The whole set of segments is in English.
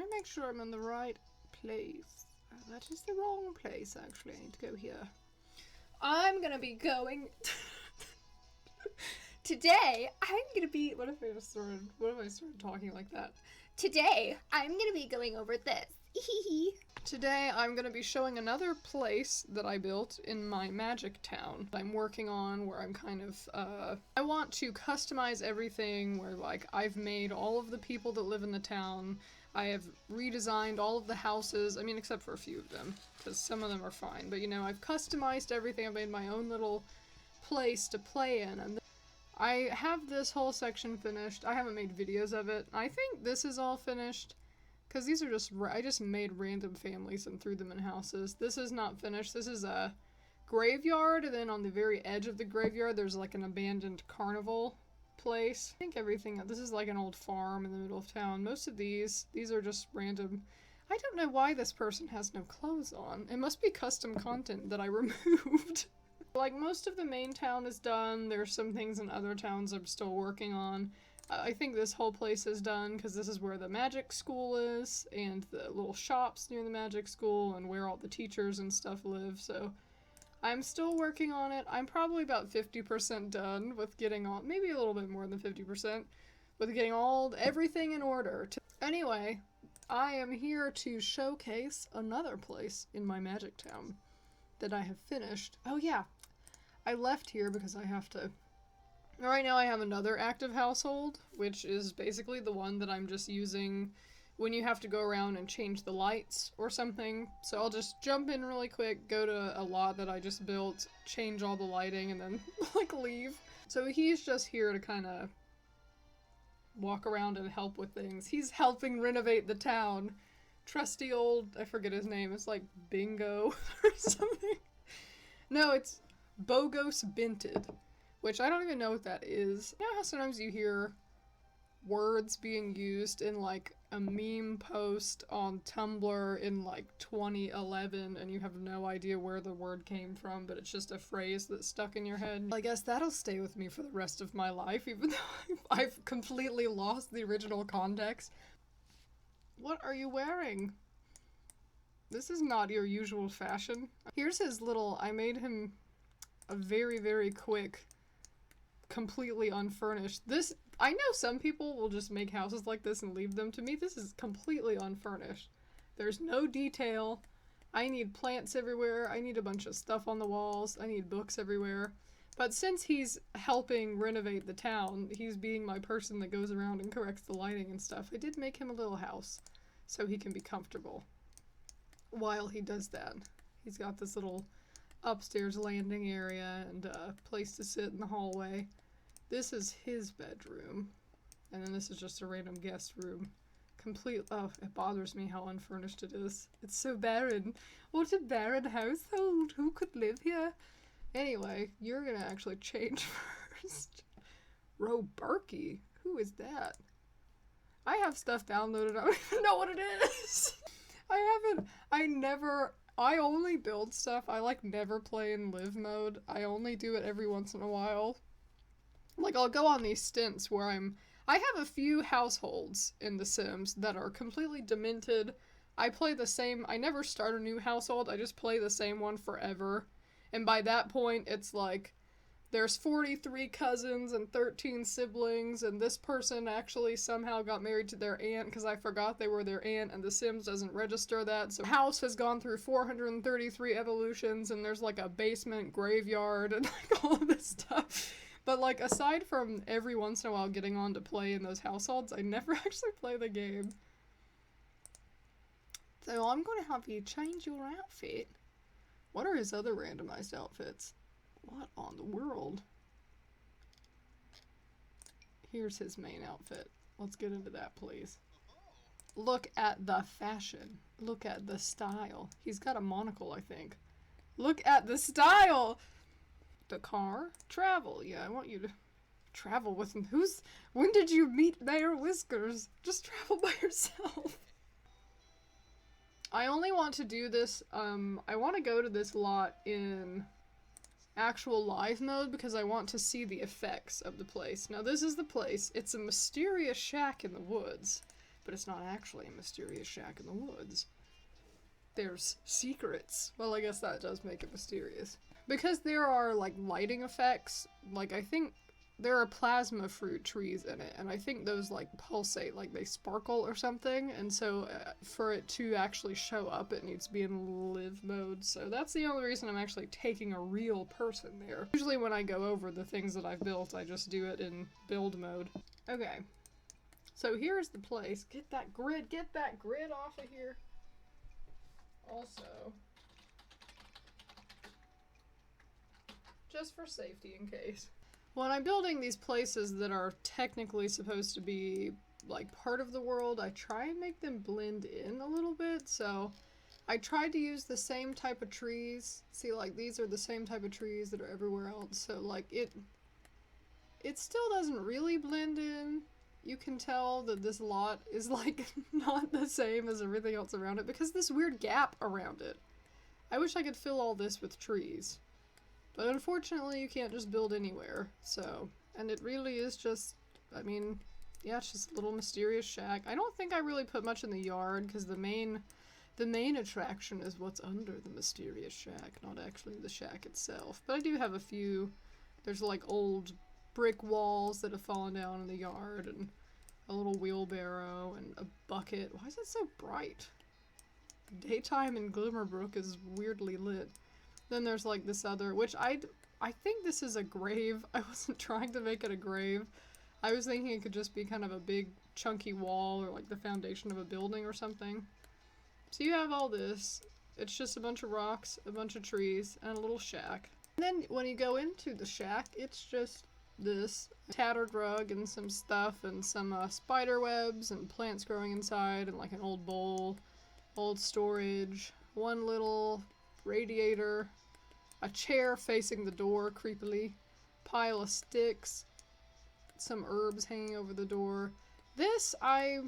to make sure I'm in the right place. That is the wrong place, actually. I need to go here. I'm gonna be going... Today, I'm gonna be... What if I started talking like that? Today, I'm gonna be going over this. Today, I'm gonna be showing another place that I built in my magic town I'm working on, where I'm kind of, I want to customize everything, where, like, I've made all of the people that live in the town. I have redesigned all of the houses, I mean, except for a few of them, because some of them are fine, but, you know, I've customized everything. I've made my own little place to play in, and I have this whole section finished. I haven't made videos of it. I think this is all finished. Because these are just, I just made random families and threw them in houses. This is not finished. This is a graveyard, and then on the very edge of the graveyard, there's like an abandoned carnival place. I think everything, this is like an old farm in the middle of town. Most of these are just random. I don't know why this person has no clothes on. It must be custom content that I removed. Like, most of the main town is done. There's some things in other towns I'm still working on. I think this whole place is done because this is where the magic school is, and the little shops near the magic school, and where all the teachers and stuff live, so I'm still working on it. I'm probably about 50% done with getting all, maybe a little bit more than 50%, with getting everything in order. Anyway, I am here to showcase another place in my magic town that I have finished. Oh yeah, I left here because I have to... Right now I have another active household, which is basically the one that I'm just using when you have to go around and change the lights or something. So I'll just jump in really quick, go to a lot that I just built, change all the lighting, and then, like, leave. So he's just here to kind of walk around and help with things. He's helping renovate the town. Trusty old, I forget his name, it's like Bingo or something. No, it's Bogos Binted. Which I don't even know what that is. You know how sometimes you hear words being used in, like, a meme post on Tumblr in, like, 2011, and you have no idea where the word came from, but it's just a phrase that's stuck in your head? I guess that'll stay with me for the rest of my life, even though I've completely lost the original context. What are you wearing? This is not your usual fashion. Here's his little... I made him a very, very quick... completely unfurnished. This, I know some people will just make houses like this and leave them. To me, this is completely unfurnished. There's no detail. I need plants everywhere. I need a bunch of stuff on the walls. I need books everywhere. But since he's helping renovate the town, he's being my person that goes around and corrects the lighting and stuff. I did make him a little house so he can be comfortable while he does that. He's got this little upstairs landing area and a place to sit in the hallway. This is his bedroom, and then this is just a random guest room. Oh, it bothers me how unfurnished it is. It's so barren. What a barren household. Who could live here? Anyway, you're gonna actually change first. Roberky? Who is that? I have stuff downloaded. I don't even know what it is. I only build stuff. I, like, never play in live mode. I only do it every once in a while. Like, I'll go on these stints where I have a few households in The Sims that are completely demented. I never start a new household, I just play the same one forever. And by that point, it's like, there's 43 cousins and 13 siblings, and this person actually somehow got married to their aunt because I forgot they were their aunt, and The Sims doesn't register that, so the house has gone through 433 evolutions, and there's, like, a basement graveyard and, like, all of this stuff. But, like, aside from every once in a while getting on to play in those households, I never actually play the game. So I'm gonna have you change your outfit. What are his other randomized outfits? What on the world? Here's his main outfit. Let's get into that, please. Look at the fashion. Look at the style. He's got a monocle, I think. Look at the style! The car? Travel. Yeah, I want you to travel with him. When did you meet Mayor Whiskers? Just travel by yourself. I only want to do this, I want to go to this lot in actual live mode because I want to see the effects of the place. Now this is the place. It's a mysterious shack in the woods. but it's not actually a mysterious shack in the woods. There's secrets. Well, I guess that does make it mysterious. Because there are, like, lighting effects, like, I think there are plasma fruit trees in it, and I think those, like, pulsate, like, they sparkle or something, and so for it to actually show up, it needs to be in live mode, so that's the only reason I'm actually taking a real person there. Usually when I go over the things that I've built, I just do it in build mode. Okay. So here's the place. Get that grid off of here. Also, just for safety in case. When I'm building these places that are technically supposed to be like part of the world, I try and make them blend in a little bit. So I tried to use the same type of trees. See, like these are the same type of trees that are everywhere else. So like it still doesn't really blend in. You can tell that this lot is like not the same as everything else around it because this weird gap around it. I wish I could fill all this with trees. But unfortunately, you can't just build anywhere, so, and it really is just, I mean, yeah, it's just a little mysterious shack. I don't think I really put much in the yard, because the main attraction is what's under the mysterious shack, not actually the shack itself. But I do have a few, there's like old brick walls that have fallen down in the yard, and a little wheelbarrow, and a bucket. Why is it so bright? Daytime in Glimmerbrook is weirdly lit. Then there's like this other, which I think this is a grave. I wasn't trying to make it a grave. I was thinking it could just be kind of a big chunky wall or like the foundation of a building or something. So you have all this. It's just a bunch of rocks, a bunch of trees, and a little shack. And then when you go into the shack, it's just this tattered rug and some stuff and some spider webs and plants growing inside and like an old bowl, old storage, one little radiator, a chair facing the door creepily, pile of sticks, some herbs hanging over the door. This, I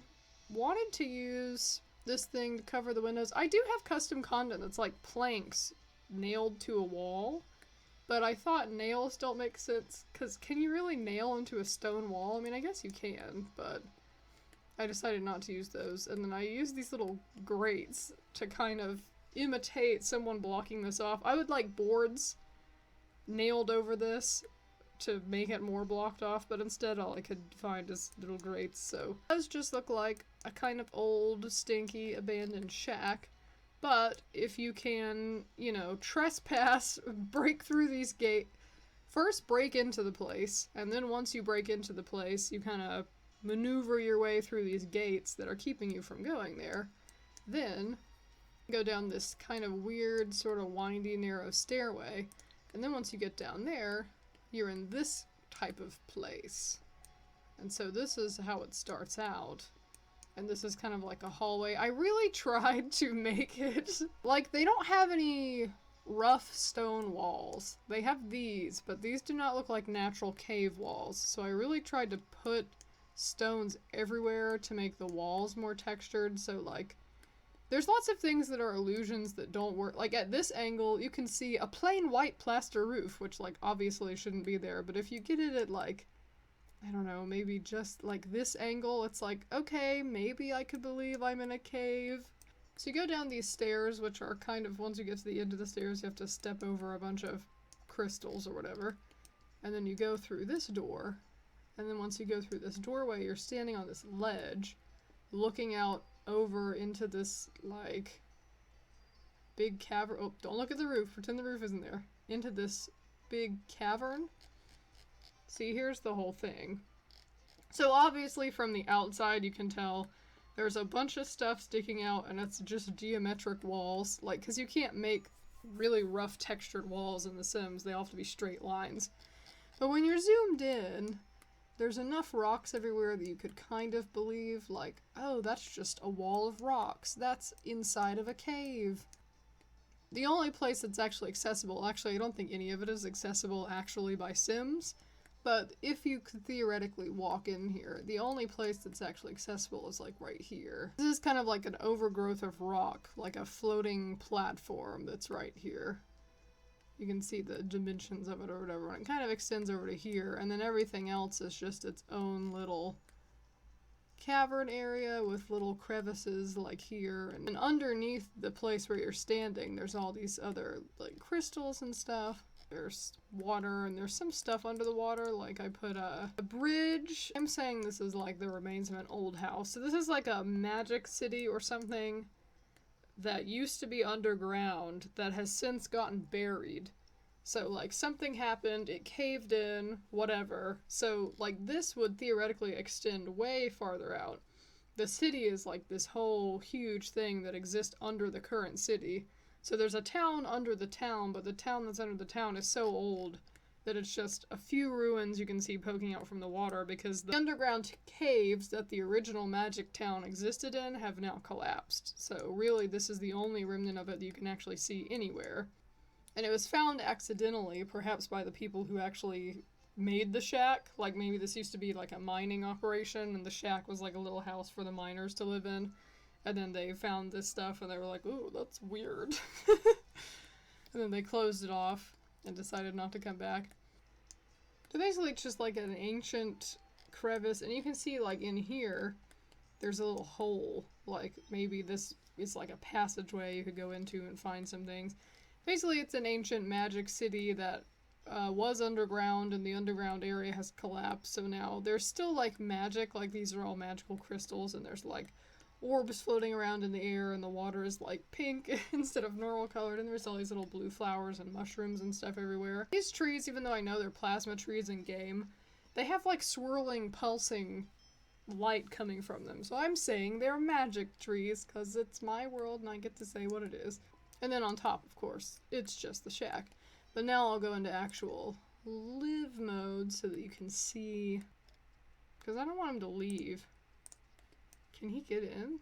wanted to use this thing to cover the windows. I do have custom content that's like planks nailed to a wall, but I thought nails don't make sense, because can you really nail into a stone wall? I mean, I guess you can, but I decided not to use those. And then I used these little grates to kind of imitate someone blocking this off. I would like boards nailed over this to make it more blocked off, but instead all I could find is little grates, so it does just look like a kind of old, stinky, abandoned shack. But if you can, you know, trespass, break through these gates, first break into the place, and then once you break into the place, you kind of maneuver your way through these gates that are keeping you from going there, then go down this kind of weird, sort of windy, narrow stairway, and then once you get down there, you're in this type of place. And so this is how it starts out. And this is kind of like a hallway. I really tried to make it, like, they don't have any rough stone walls. They have these, but these do not look like natural cave walls. So I really tried to put stones everywhere to make the walls more textured, so like, there's lots of things that are illusions that don't work. Like at this angle, you can see a plain white plaster roof, which like obviously shouldn't be there, but if you get it at like, I don't know, maybe just like this angle, it's like, okay, maybe I could believe I'm in a cave. So you go down these stairs, which are kind of, once you get to the end of the stairs, you have to step over a bunch of crystals or whatever. And then you go through this door. And then once you go through this doorway, you're standing on this ledge, looking out over into this, like, big cavern. Oh, don't look at the roof. Pretend the roof isn't there. Into this big cavern. See, here's the whole thing. So obviously from the outside you can tell there's a bunch of stuff sticking out and it's just geometric walls. Like, because you can't make really rough textured walls in The Sims. They all have to be straight lines. But when you're zoomed in, there's enough rocks everywhere that you could kind of believe, like, oh, that's just a wall of rocks. That's inside of a cave. The only place that's actually accessible, actually I don't think any of it is accessible actually by Sims, but if you could theoretically walk in here, the only place that's actually accessible is like right here. This is kind of like an overgrowth of rock, like a floating platform that's right here. You can see the dimensions of it or whatever, and it kind of extends over to here, and then everything else is just its own little cavern area with little crevices like here, and underneath the place where you're standing there's all these other like crystals and stuff. There's water and there's some stuff under the water, like I put a bridge. I'm saying this is like the remains of an old house, so this is like a magic city or something that used to be underground that has since gotten buried. So, like, something happened, it caved in, whatever. So, like, this would theoretically extend way farther out. The city is, like, this whole huge thing that exists under the current city. So there's a town under the town, but the town that's under the town is so old that it's just a few ruins you can see poking out from the water, because the underground caves that the original magic town existed in have now collapsed. So, really, this is the only remnant of it that you can actually see anywhere. And it was found accidentally, perhaps by the people who actually made the shack. Like, maybe this used to be like a mining operation, and the shack was like a little house for the miners to live in. And then they found this stuff, and they were like, ooh, that's weird. And then they closed it off and decided not to come back. So basically, it's just like an ancient crevice, and you can see, like, in here, there's a little hole. Like, maybe this is like a passageway you could go into and find some things. Basically, it's an ancient magic city that was underground, and the underground area has collapsed, so now there's still, like, magic. Like, these are all magical crystals, and there's, like, orbs floating around in the air, and the water is, like, pink instead of normal colored, and there's all these little blue flowers and mushrooms and stuff everywhere. These trees, even though I know they're plasma trees in game, they have, like, swirling, pulsing light coming from them, so I'm saying they're magic trees, because it's my world, and I get to say what it is. And then on top, of course, it's just the shack. But now I'll go into actual live mode so that you can see, because I don't want him to leave. Can he get in?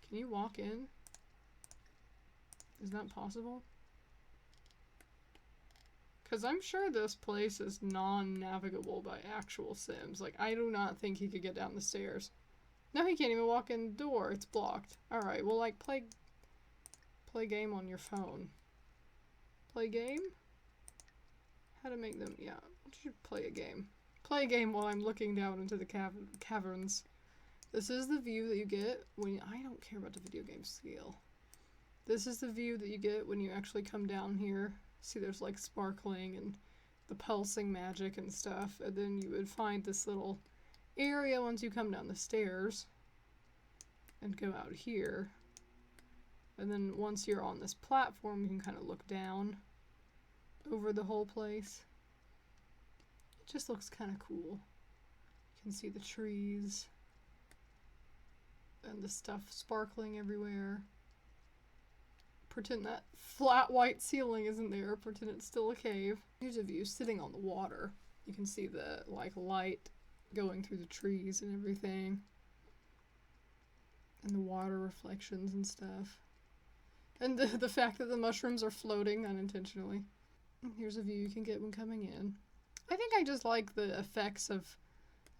Can you walk in? Is that possible? Because I'm sure this place is non-navigable by actual Sims. Like, I do not think he could get down the stairs. No, he can't even walk in the door. It's blocked. Alright, well, like, play game on your phone. Play game? How to make them, yeah. Why don't you play a game? Play a game while I'm looking down into the caverns. This is the view that you get when you, I don't care about the video game scale. This is the view that you get when you actually come down here. See, there's like sparkling and the pulsing magic and stuff. And then you would find this little area once you come down the stairs and go out here. And then once you're on this platform, you can kind of look down over the whole place. It just looks kind of cool. You can see the trees and the stuff sparkling everywhere. Pretend that flat white ceiling isn't there. Pretend it's still a cave. Here's a view sitting on the water. You can see the like light going through the trees and everything. And the water reflections and stuff. And the fact that the mushrooms are floating unintentionally. Here's a view you can get when coming in. I think I just like the effects of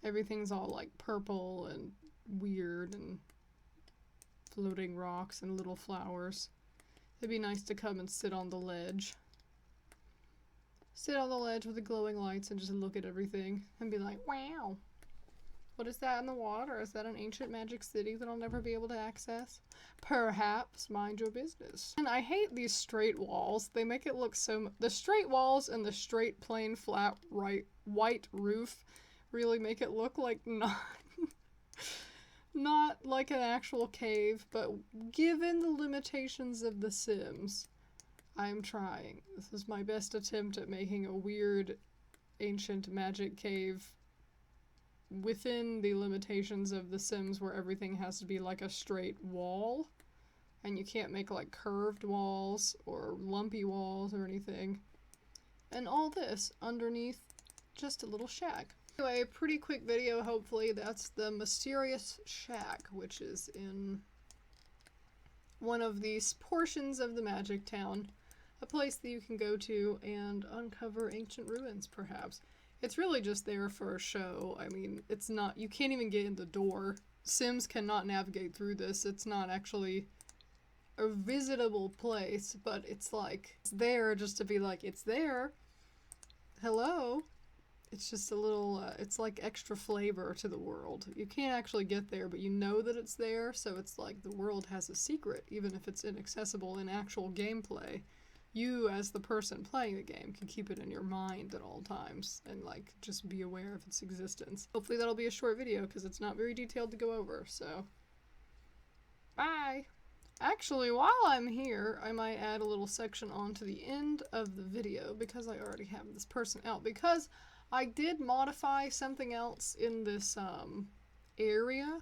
everything's all like purple and weird and floating rocks and little flowers. It'd be nice to come and sit on the ledge. Sit on the ledge with the glowing lights and just look at everything and be like, wow. What is that in the water? Is that an ancient magic city that I'll never be able to access? Perhaps. Mind your business. And I hate these straight walls. They make it look so... The straight walls and the straight, plain, flat, white roof really make it look like not like an actual cave, but given the limitations of The Sims, I'm trying. This is my best attempt at making a weird, ancient magic cave within the limitations of The Sims, where everything has to be like a straight wall, and you can't make like curved walls or lumpy walls or anything. And all this underneath just a little shack. Anyway, pretty quick video, hopefully. That's the Mysterious Shack, which is in one of these portions of the Magic Town. A place that you can go to and uncover ancient ruins, perhaps. It's really just there for a show. I mean, it's not, you can't even get in the door. Sims cannot navigate through this. It's not actually a visitable place, but it's like, it's there just to be like, it's there. Hello? It's just a little, it's like extra flavor to the world. You can't actually get there, but you know that it's there, so it's like the world has a secret, even if it's inaccessible in actual gameplay. You, as the person playing the game, can keep it in your mind at all times and, like, just be aware of its existence. Hopefully that'll be a short video, because it's not very detailed to go over, so... Bye! Actually, while I'm here, I might add a little section onto the end of the video, because I already have this person out, because I did modify something else in this, area,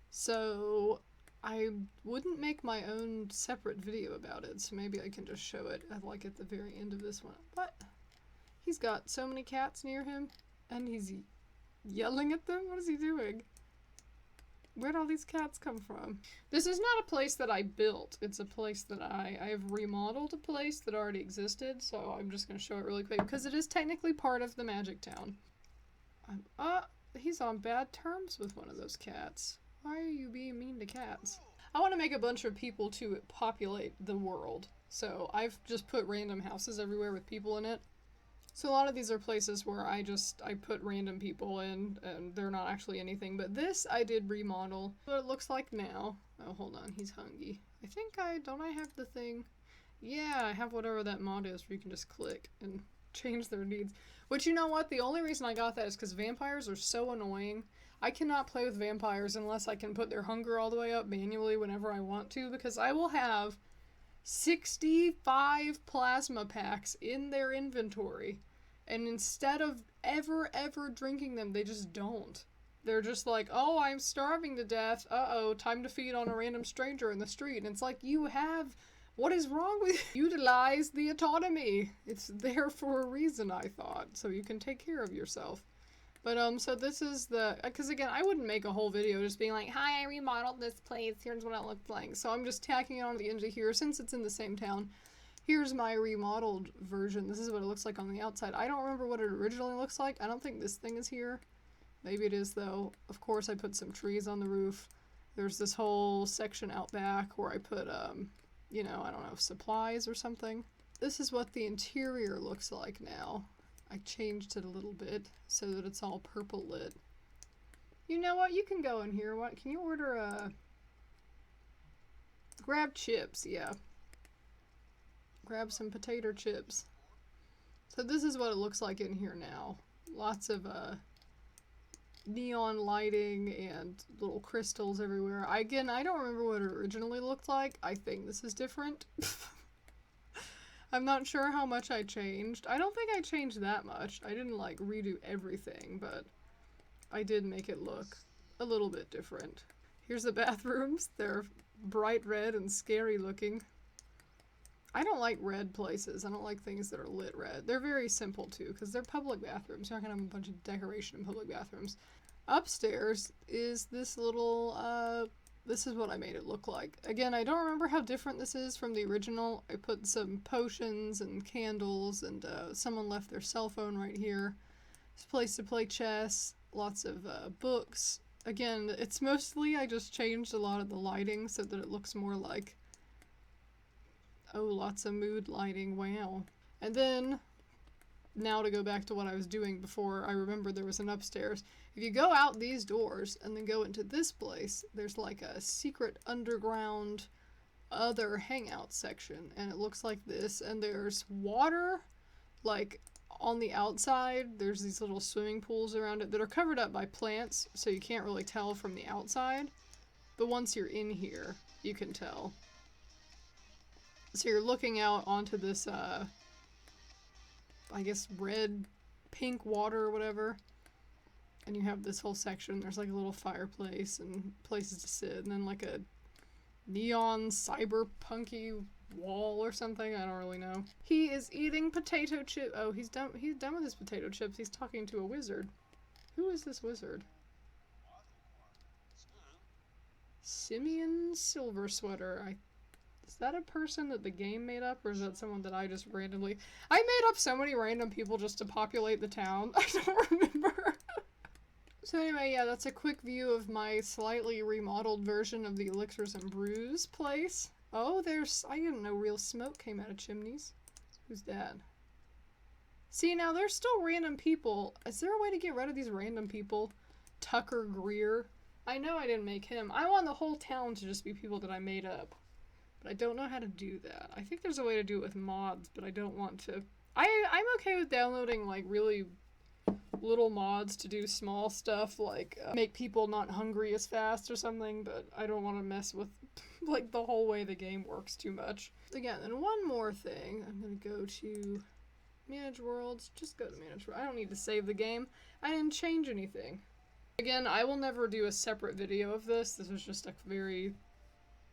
so I wouldn't make my own separate video about it, so maybe I can just show it at, like, at the very end of this one. But he's got so many cats near him, and he's yelling at them? What is he doing? Where'd all these cats come from? This is not a place that I built. It's a place that I have remodeled a place that already existed, so I'm just going to show it really quick, because it is technically part of the Magic Town. He's on bad terms with one of those cats. Why are you being mean to cats? I want to make a bunch of people to populate the world, so I've just put random houses everywhere with people in it. So a lot of these are places where I put random people in, and they're not actually anything, but this I did remodel. What it looks like now. Oh, hold on, he's hungry. I think don't I have the thing? Yeah, I have whatever that mod is where you can just click and change their needs. Which, you know what, the only reason I got that is because vampires are so annoying. I cannot play with vampires unless I can put their hunger all the way up manually whenever I want to, because I will have 65 plasma packs in their inventory, and instead of ever drinking them, they just don't. They're just like, oh, I'm starving to death, uh-oh, time to feed on a random stranger in the street. And it's like, what is wrong with you? Utilize the autonomy. It's there for a reason, I thought, so you can take care of yourself. But, so this is because again, I wouldn't make a whole video just being like, hi, I remodeled this place, here's what it looked like. So I'm just tacking it on the end of here, since it's in the same town. Here's my remodeled version. This is what it looks like on the outside. I don't remember what it originally looks like. I don't think this thing is here. Maybe it is, though. Of course, I put some trees on the roof. There's this whole section out back where I put, you know, I don't know, supplies or something. This is what the interior looks like now. I changed it a little bit so that it's all purple lit. You know what? You can go in here. What? Can you order grab chips, yeah. Grab some potato chips. So this is what it looks like in here now. Lots of neon lighting and little crystals everywhere. Again, I don't remember what it originally looked like. I think this is different. I'm not sure how much I changed. I don't think I changed that much. I didn't like redo everything, but I did make it look a little bit different. Here's the bathrooms. They're bright red and scary looking. I don't like red places. I don't like things that are lit red. They're very simple too, because they're public bathrooms. You're not gonna have a bunch of decoration in public bathrooms. Upstairs is this little, this is what I made it look like. Again, I don't remember how different this is from the original. I put some potions and candles, and someone left their cell phone right here. It's a place to play chess, lots of books. Again, it's mostly, I just changed a lot of the lighting so that it looks more like, oh, lots of mood lighting, wow. And then, now to go back to what I was doing before, I remember there was an upstairs. If you go out these doors and then go into this place, there's like a secret underground other hangout section, and it looks like this, and there's water, like, on the outside. There's these little swimming pools around it that are covered up by plants, so you can't really tell from the outside, but once you're in here, you can tell. So you're looking out onto this, I guess red, pink water or whatever. And you have this whole section. There's like a little fireplace and places to sit, and then like a neon cyberpunky wall or something. I don't really know. He is eating potato chip. Oh, he's done with his potato chips. He's talking to a wizard. Who is this wizard? Simeon Silversweater. Is that a person that the game made up, or is that someone that I just randomly... I made up so many random people just to populate the town. I don't remember. So anyway, yeah, that's a quick view of my slightly remodeled version of the Elixirs and Brews place. Oh, I didn't know real smoke came out of chimneys. Who's that? See, now there's still random people. Is there a way to get rid of these random people? Tucker Greer. I know I didn't make him. I want the whole town to just be people that I made up. But I don't know how to do that. I think there's a way to do it with mods, but I don't want to. I'm okay with downloading, like, really little mods to do small stuff, like make people not hungry as fast or something, but I don't want to mess with, like, the whole way the game works too much. Again, and one more thing. I'm going to go to Manage Worlds. Just go to Manage Worlds. I don't need to save the game. I didn't change anything. Again, I will never do a separate video of this. This was just a very...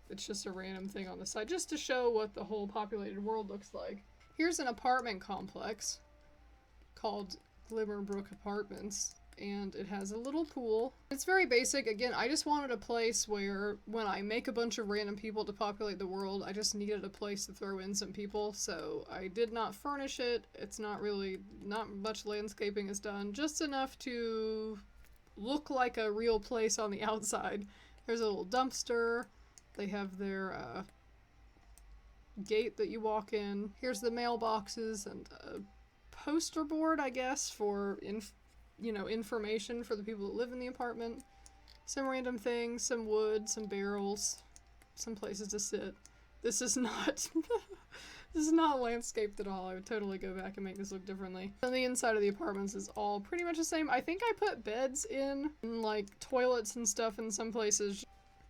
It's just a random thing on the side, just to show what the whole populated world looks like. Here's an apartment complex called Glimmerbrook Apartments, and it has a little pool. It's very basic. Again, I just wanted a place where when I make a bunch of random people to populate the world, I just needed a place to throw in some people, so I did not furnish it. It's not much landscaping is done, just enough to look like a real place on the outside. There's a little dumpster. They have their gate that you walk in. Here's the mailboxes and a poster board, I guess, for information for the people that live in the apartment. Some random things, some wood, some barrels, some places to sit. This is not this is not landscaped at all. I would totally go back and make this look differently. And the inside of the apartments is all pretty much the same. I think I put beds in, and like toilets and stuff in some places,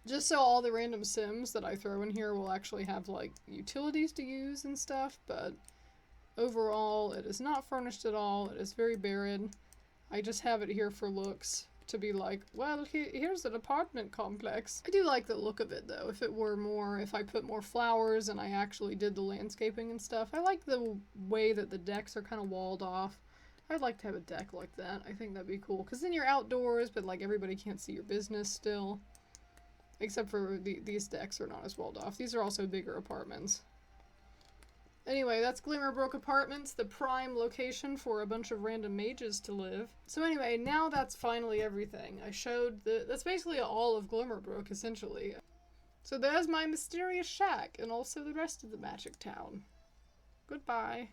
just so all the random Sims that I throw in here will actually have, like, utilities to use and stuff, but overall, it is not furnished at all. It is very barren. I just have it here for looks, to be like, well, here's an apartment complex. I do like the look of it, though. If I put more flowers and I actually did the landscaping and stuff. I like the way that the decks are kind of walled off. I'd like to have a deck like that. I think that'd be cool, because then you're outdoors, but, like, everybody can't see your business still. Except for these decks are not as walled off. These are also bigger apartments. Anyway, that's Glimmerbrook Apartments, the prime location for a bunch of random mages to live. So anyway, now that's finally everything. I showed that's basically all of Glimmerbrook, essentially. So there's my mysterious shack, and also the rest of the magic town. Goodbye.